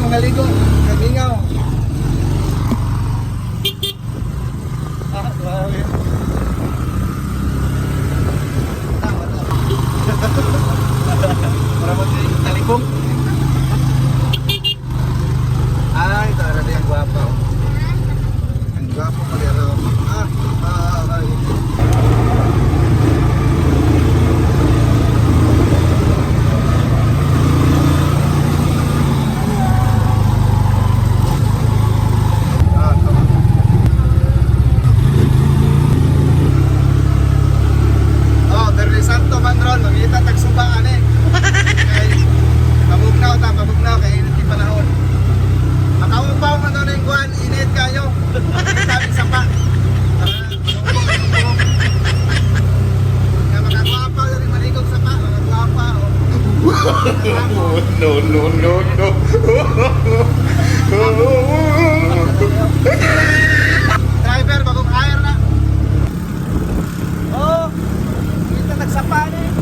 mga ligo. Kagingaw. Grabe. Para mo talikong. Ay, tara din ang guwapo. Ang guwapo pala ro. Ay. Santo Mandron, magkita tagsubaan eh. Kay pabugnaw kay init yung panahon. Makamupaw man doon yung kuhan, init kayo. Magkita aming sapa. Nga makagwapa yun yung maligog sapa, makagwapa. No. Driver, bagong hire na. Oh, kita nagsapa na eh.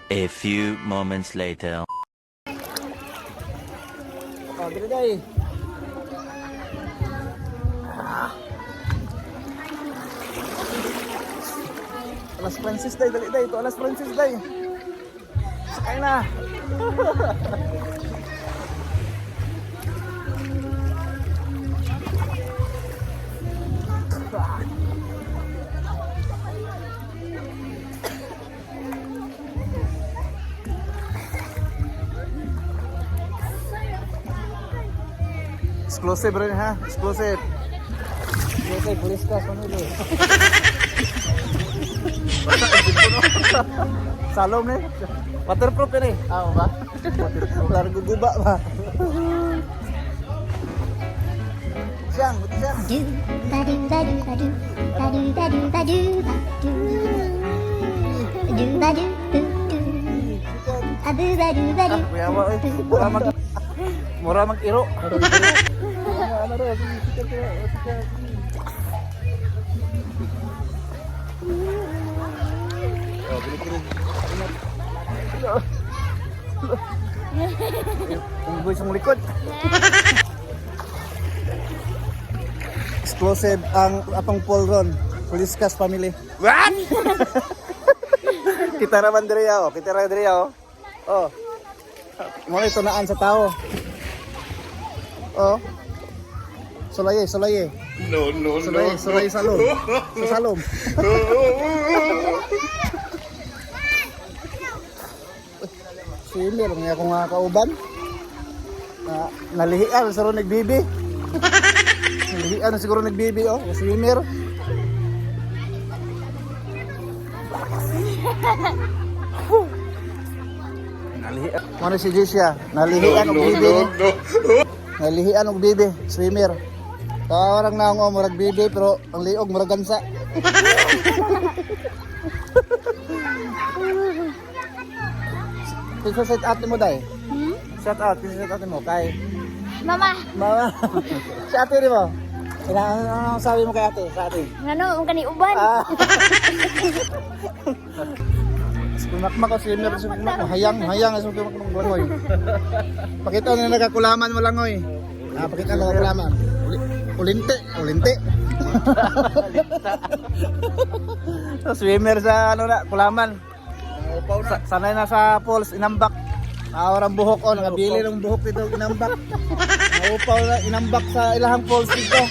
A few moments later. Oh, dito day. Alas Francis day, dali day. Ito Alas Francis day. Sakay na. Exclusive rin ha, exclusive. Exclusive, police cars pamili. Salom ni. Waterproof ni. Ah, ba? Largo guba ba? Siyang. Mura mag-iro. Ang boys ang likod. Exclusive ang atong Polron, Police Cast family. What? Kita raman diri oh, kita ra diri oh. Oh. Mo ito naan sa tao. Oh. Sulaye. No. Sulaye salom. Sa salom. Swimmer nga akong kauban. Nalihian siguro nagbibi. Nalihian siguro nagbibi oh, swimmer. Nalihian. Ano si Jisha? Nalihian og bibi. Nalihian og bibi, swimmer. Tawarang na ako murag bibi pero ang liog murag gansa. Kisa set out mo dai? Set out mo kay Mama. Si ate di mo? Ano sabi mo kay ate? Sa ate? Ano, ang kani uban. Sumakmak ko swimmer, hayang sa sumakmak langoy. Pakita na nagakulaman mo langoy. Pakita na nagakulaman. Ulinte. Swimmer sa kulaman. Sanay na sa pools, inambak. Awarang buhok nagabili ng buhok dito, inambak. Naupaw na, inambak sa ilahang pools dito.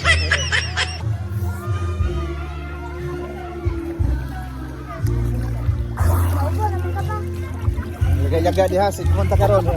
Jaga-jaga diha, sigmunta karon.